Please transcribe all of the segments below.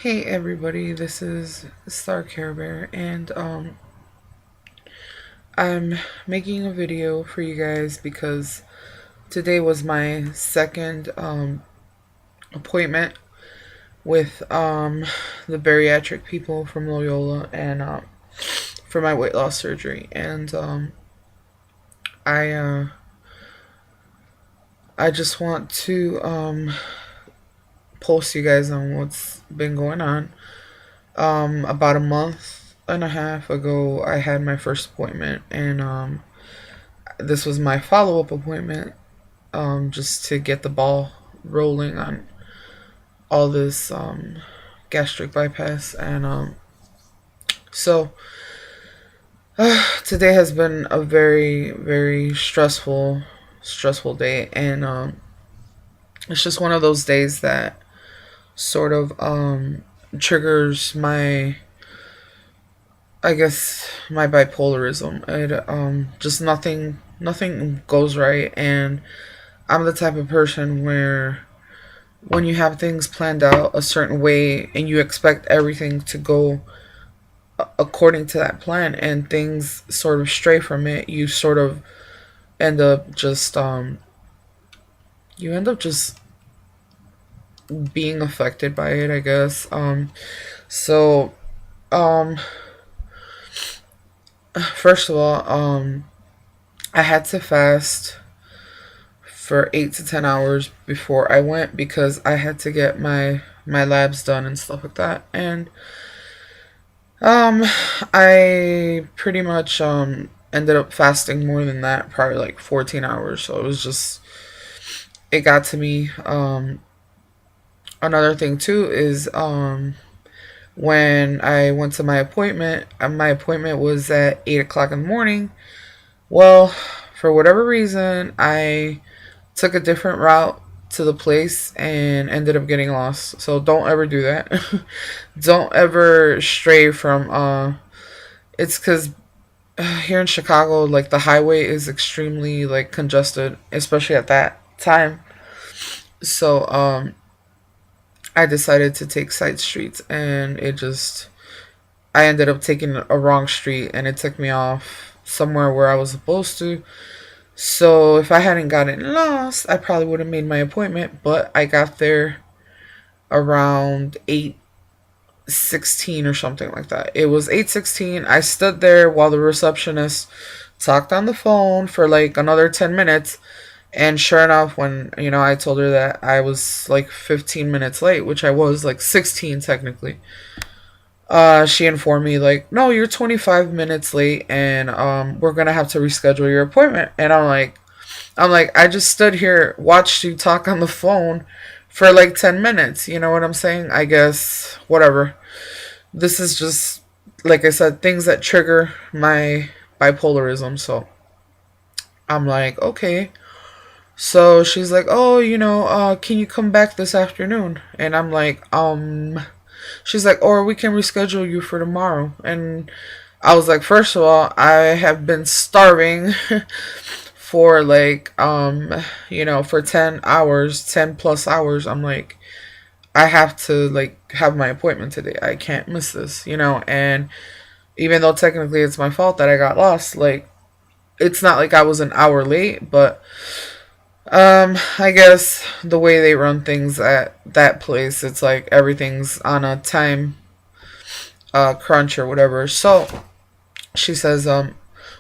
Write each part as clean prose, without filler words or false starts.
Hey everybody, this is OoStarCareBearoO, and I'm making a video for you guys because today was my second appointment with the bariatric people from Loyola, and for my weight loss surgery. And I I just want to post you guys on what's been going on. About a month and a half ago, I had my first appointment, and this was my follow-up appointment, just to get the ball rolling on all this gastric bypass. And so today has been a very, very stressful day, and it's just one of those days that sort of triggers my, I guess, my bipolarism. It just nothing goes right, and I'm the type of person where when you have things planned out a certain way and you expect everything to go according to that plan, and things sort of stray from it, you sort of end up just being affected by it, I guess. So um first of all, I had to fast for 8 to 10 hours before I went because I had to get my labs done and stuff like that. And um I pretty much ended up fasting more than that, probably like 14 hours. So it was just, it got to me. Another thing too is when I went to my appointment was at 8 o'clock in the morning. Well, for whatever reason, I took a different route to the place and ended up getting lost. So don't ever do that. Don't ever stray from it's because here in Chicago, like, the highway is extremely, like, congested, especially at that time. So I decided to take side streets, and I ended up taking a wrong street, and it took me off somewhere where I was supposed to. So if I hadn't gotten lost, I probably would have made my appointment, but I got there around 8:16 or something like that. It was 8:16. I stood there while the receptionist talked on the phone for like another 10 minutes. And sure enough, when, I told her that I was like 15 minutes late, which I was, like 16 technically, she informed me, like, no, you're 25 minutes late, and we're gonna have to reschedule your appointment. And I'm like, I just stood here, watched you talk on the phone for like 10 minutes. You know what I'm saying? I guess, whatever. This is just, like I said, things that trigger my bipolarism. So I'm like, okay. So she's like, oh, can you come back this afternoon? And I'm like, she's like, or we can reschedule you for tomorrow. And I was like, first of all, I have been starving for like, for 10 hours, 10 plus hours. I'm like, I have to like have my appointment today. I can't miss this, and even though technically it's my fault that I got lost, like, it's not like I was an hour late, but I guess the way they run things at that place, it's like everything's on a time crunch or whatever. So she says,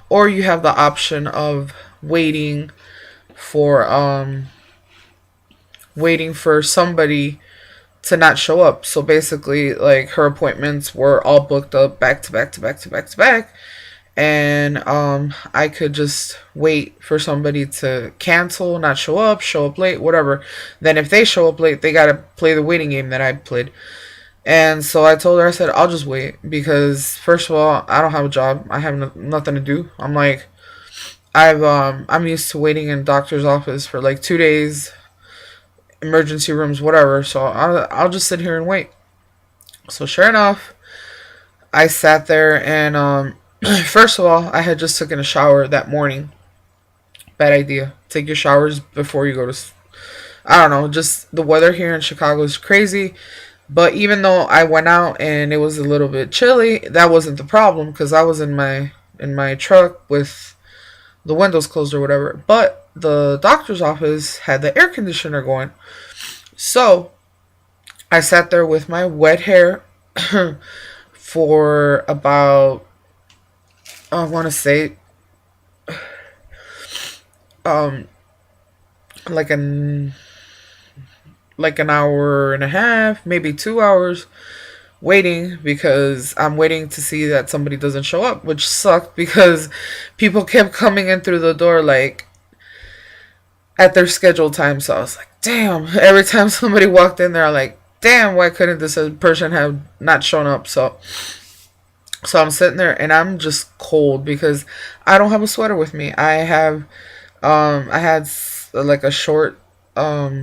or you have the option of for um waiting for somebody to not show up. So basically, like, her appointments were all booked up back to back to back to back to back, and I could just wait for somebody to cancel, not show up late, whatever. Then if they show up late, they gotta play the waiting game that I played. And so I told her, I said, I'll just wait, because first of all, I don't have a job, I have nothing to do. I'm like, I'm used to waiting in doctor's office for like 2 days, emergency rooms, whatever. So I'll just sit here and wait. So sure enough, I sat there, and first of all, I had just taken a shower that morning. Bad idea. Take your showers before you go to. I don't know. Just the weather here in Chicago is crazy. But even though I went out and it was a little bit chilly, that wasn't the problem because I was in my truck with the windows closed or whatever. But the doctor's office had the air conditioner going. So I sat there with my wet hair for about, I want to say, um like an hour and a half, maybe 2 hours, waiting because I'm waiting to see that somebody doesn't show up, which sucked because people kept coming in through the door like at their scheduled time. So I was like, damn. Every time somebody walked in there, I'm like, damn, why couldn't this person have not shown up? So I'm sitting there and I'm just cold because I don't have a sweater with me. I had like a short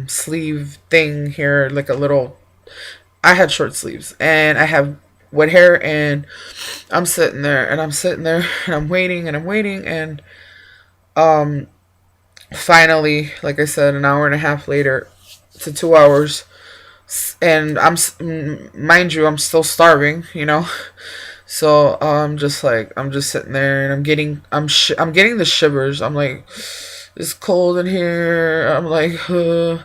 sleeve thing here, like a little. I had short sleeves and I have wet hair, and I'm sitting there and I'm waiting and I'm waiting, and um finally, like I said, an hour and a half later to 2 hours, and mind you, I'm still starving, So I'm just sitting there and I'm getting the shivers. I'm like, it's cold in here. I'm like, ugh.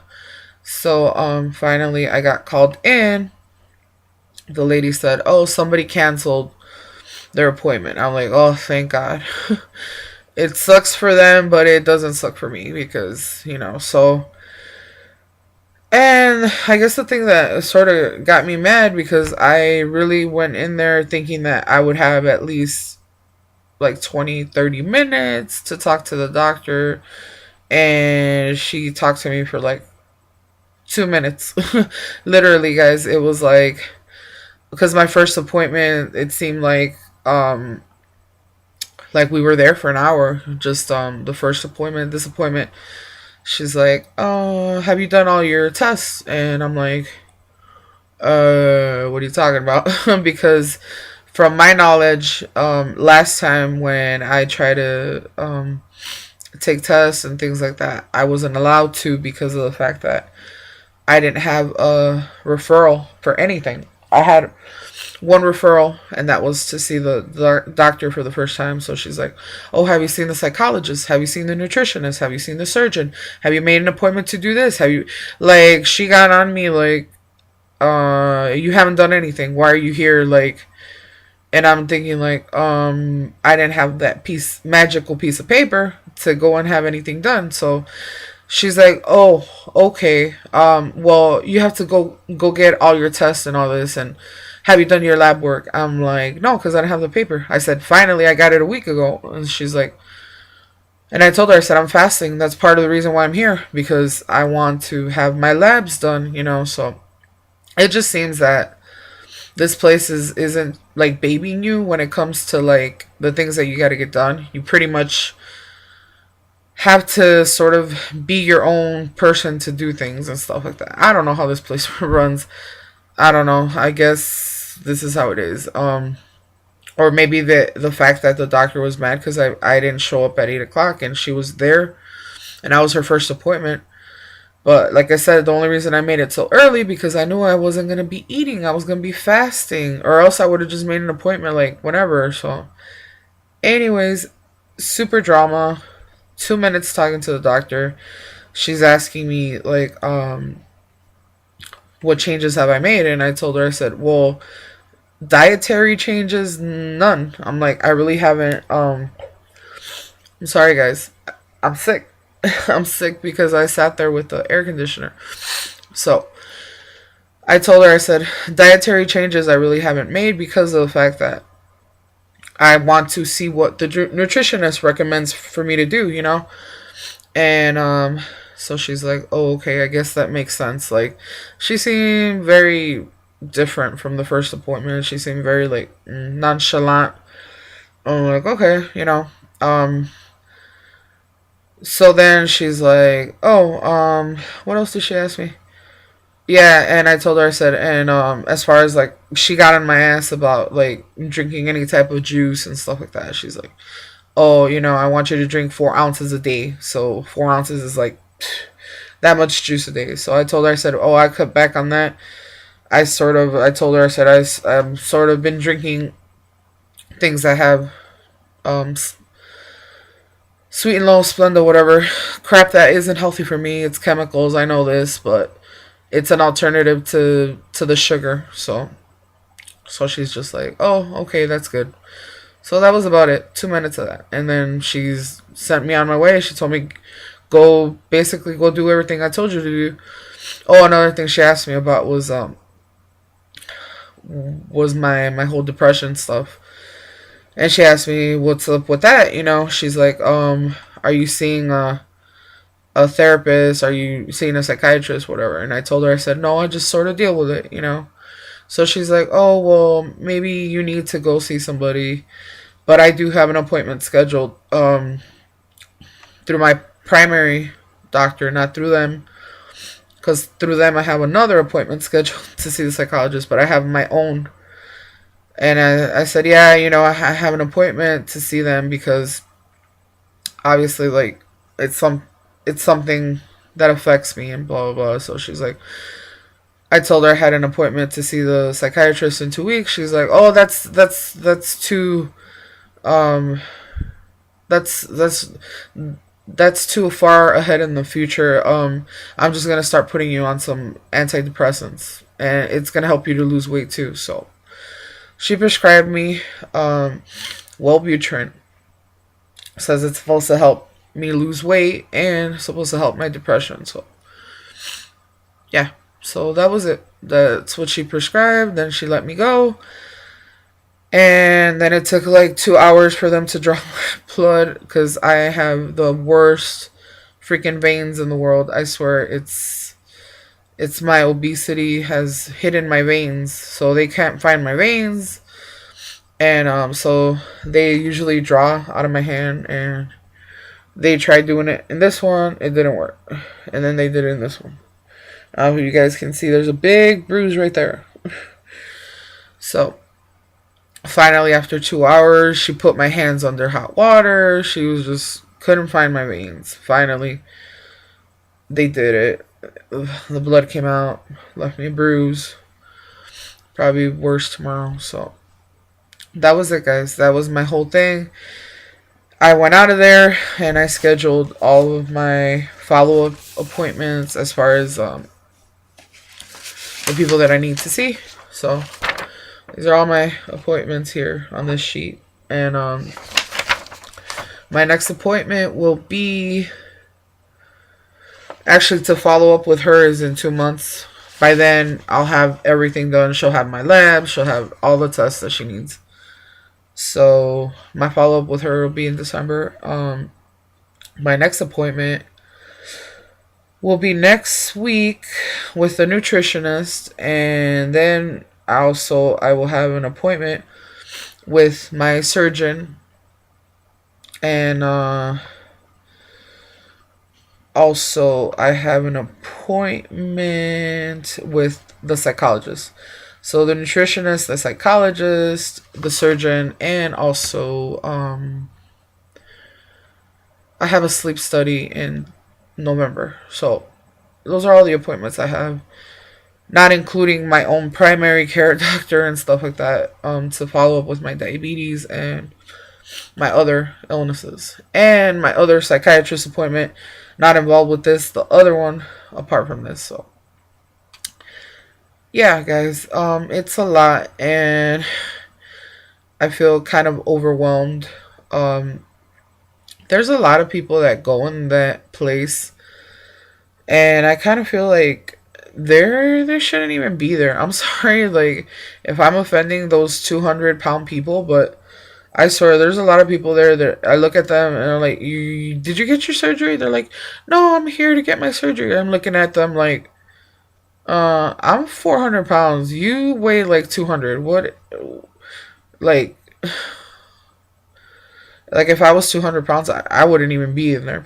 So finally I got called in. The lady said, "Oh, somebody canceled their appointment." I'm like, "Oh, thank God." It sucks for them, but it doesn't suck for me because, so. And I guess the thing that sort of got me mad, because I really went in there thinking that I would have at least like 20, 30 minutes to talk to the doctor, and she talked to me for like 2 minutes. Literally, guys, it was like, because my first appointment, it seemed like we were there for an hour. Just the first appointment, this appointment, she's like, "Oh, have you done all your tests?" And I'm like, what are you talking about?" Because from my knowledge, last time when I tried to take tests and things like that, I wasn't allowed to because of the fact that I didn't have a referral for anything. I had one referral, and that was to see the doctor for the first time. So she's like, "Oh, have you seen the psychologist? Have you seen the nutritionist? Have you seen the surgeon? Have you made an appointment to do this? Have you," like, she got on me like, "You haven't done anything. Why are you here?" Like, and I'm thinking like, I didn't have that magical piece of paper to go and have anything done. So she's like, "Oh, okay. Well, you have to go get all your tests and all this, and have you done your lab work?" I'm like, "No, because I don't have the paper." I said, "Finally, I got it a week ago." And she's like, and I told her, I said, "I'm fasting. That's part of the reason why I'm here, because I want to have my labs done. So it just seems that this place isn't like babying you when it comes to like the things that you got to get done. You pretty much have to sort of be your own person to do things and stuff like that. I don't know how this place runs. I don't know. I guess this is how it is. Or maybe the fact that the doctor was mad because I didn't show up at 8 o'clock and she was there, and I was her first appointment. But like I said, the only reason I made it so early because I knew I wasn't gonna be eating. I was gonna be fasting, or else I would have just made an appointment like whenever. So, anyways, super drama. 2 minutes talking to the doctor. She's asking me like, what changes have I made? And I told her, I said, well, dietary changes, none. I'm like, I really haven't. I'm sorry, guys. I'm sick. I'm sick because I sat there with the air conditioner. So I told her, I said, dietary changes I really haven't made because of the fact that I want to see what the nutritionist recommends for me to do. And so she's like, "Oh, okay, I guess that makes sense." Like, she seemed very different from the first appointment. She seemed very like nonchalant. I'm like, okay. So then she's like, "Oh, what else did she ask me?" Yeah, and I told her, I said, and as far as like, she got on my ass about like drinking any type of juice and stuff like that. She's like, "Oh, I want you to drink 4 ounces a day. So 4 ounces is like that much juice a day." So I told her, I said, "Oh, I cut back on that." I told her, I said, I'm sort of been drinking things that have um, sweet and low Splenda, whatever crap that isn't healthy for me. It's chemicals. I know this, but it's an alternative to the sugar. So she's just like, oh, okay, that's good. So that was about it. 2 minutes of that, and then she's sent me on my way. She told me go do everything I told you to do. Oh, another thing she asked me about was my whole depression stuff. And she asked me what's up with that, She's like, are you seeing a therapist? Are you seeing a psychiatrist, whatever? And I told her, I said, no, I just sort of deal with it. So she's like, oh, well, maybe you need to go see somebody. But I do have an appointment scheduled through my primary doctor, not through them. Because through them, I have another appointment scheduled to see the psychologist, but I have my own. And I said, yeah, I have an appointment to see them because obviously, like, it's something that affects me and blah, blah, blah. So she's like, I told her I had an appointment to see the psychiatrist in 2 weeks. She's like, oh, that's too, um, that's that's too far ahead in the future. I'm just gonna start putting you on some antidepressants, and it's gonna help you to lose weight too. So she prescribed me Wellbutrin. Says it's supposed to help me lose weight and supposed to help my depression. So yeah, so that was it. That's what she prescribed. Then she let me go. And then it took like 2 hours for them to draw my blood because I have the worst freaking veins in the world. I swear it's my obesity has hidden my veins, so they can't find my veins. And so they usually draw out of my hand, and they tried doing it in this one, it didn't work. And then they did it in this one. You guys can see there's a big bruise right there. So finally, after 2 hours, she put my hands under hot water. She was just couldn't find my veins. Finally, they did it. The blood came out, left me a bruise. Probably worse tomorrow. So that was it, guys. That was my whole thing. I went out of there and I scheduled all of my follow-up appointments as far as the people that I need to see. So these are all my appointments here on this sheet. And my next appointment will be actually to follow up with her is in 2 months. By then, I'll have everything done. She'll have my lab. She'll have all the tests that she needs. So my follow-up with her will be in December. My next appointment will be next week with a nutritionist. And then I will have an appointment with my surgeon. And also I have an appointment with the psychologist. So the nutritionist, the psychologist, the surgeon, and also I have a sleep study in November. So those are all the appointments I have, not including my own primary care doctor and stuff like that, to follow up with my diabetes and my other illnesses. And my other psychiatrist appointment, not involved with this, the other one apart from this. So yeah, guys, it's a lot, and I feel kind of overwhelmed. There's a lot of people that go in that place, and I kind of feel like they shouldn't even be there. I'm sorry, like, if I'm offending those 200-pound people, but I swear there's a lot of people there that I look at them and I'm like, did you get your surgery? They're like, no, I'm here to get my surgery. I'm looking at them like, I'm 400 pounds. You weigh like 200. What, like, if I was 200 pounds, I wouldn't even be in there.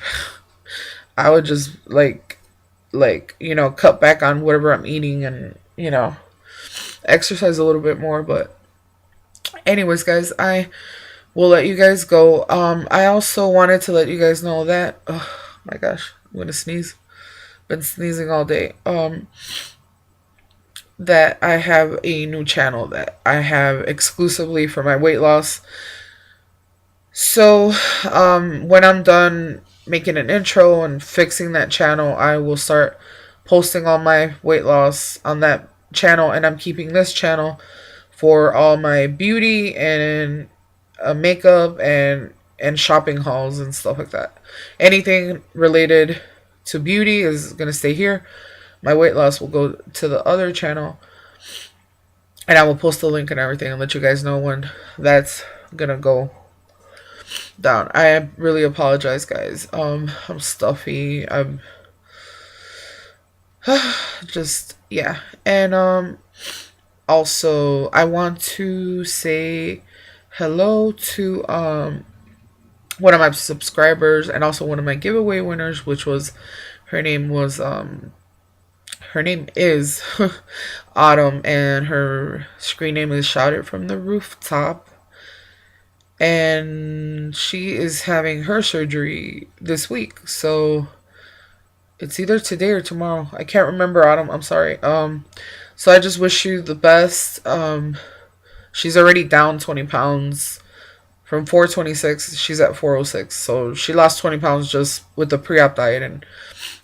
I would just cut back on whatever I'm eating and, exercise a little bit more. But anyways, guys, I will let you guys go. I also wanted to let you guys know that, oh my gosh, I'm gonna sneeze. Been sneezing all day. that I have a new channel that I have exclusively for my weight loss. So, when I'm done making an intro and fixing that channel, I will start posting all my weight loss on that channel, and I'm keeping this channel for all my beauty and makeup and shopping hauls and stuff like that. Anything related to beauty is gonna stay here. My weight loss will go to the other channel, and I will post the link and everything and let you guys know when that's gonna go down. I really apologize, guys. I'm stuffy. I'm just, yeah. And also I want to say hello to one of my subscribers and also one of my giveaway winners, which was her name is Autumn, and her screen name is Shout It From the Rooftop. And she is having her surgery this week, so it's either today or tomorrow. I can't remember, Autumn. I'm sorry. So I just wish you the best. She's already down 20 pounds from 426. She's at 406. So she lost 20 pounds just with the pre-op diet, and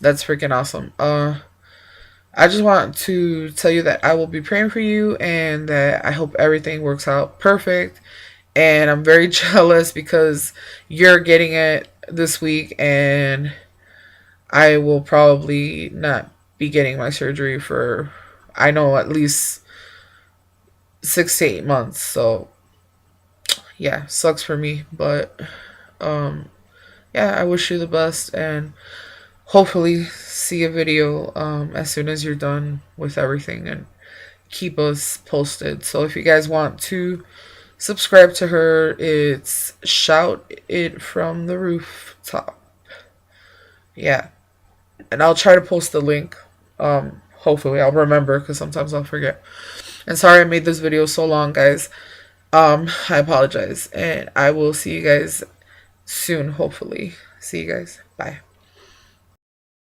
that's freaking awesome. I just want to tell you that I will be praying for you and that I hope everything works out perfect. And I'm very jealous because you're getting it this week, and I will probably not be getting my surgery for, I know, at least 6 to 8 months. So yeah, sucks for me, but yeah, I wish you the best, and hopefully see a video as soon as you're done with everything, and keep us posted. So if you guys want to subscribe to her, it's Shout It From the Rooftop. Yeah, and I'll try to post the link. Hopefully I'll remember, because sometimes I'll forget. And sorry I made this video so long, guys. I apologize, and I will see you guys soon, hopefully. See you guys. Bye.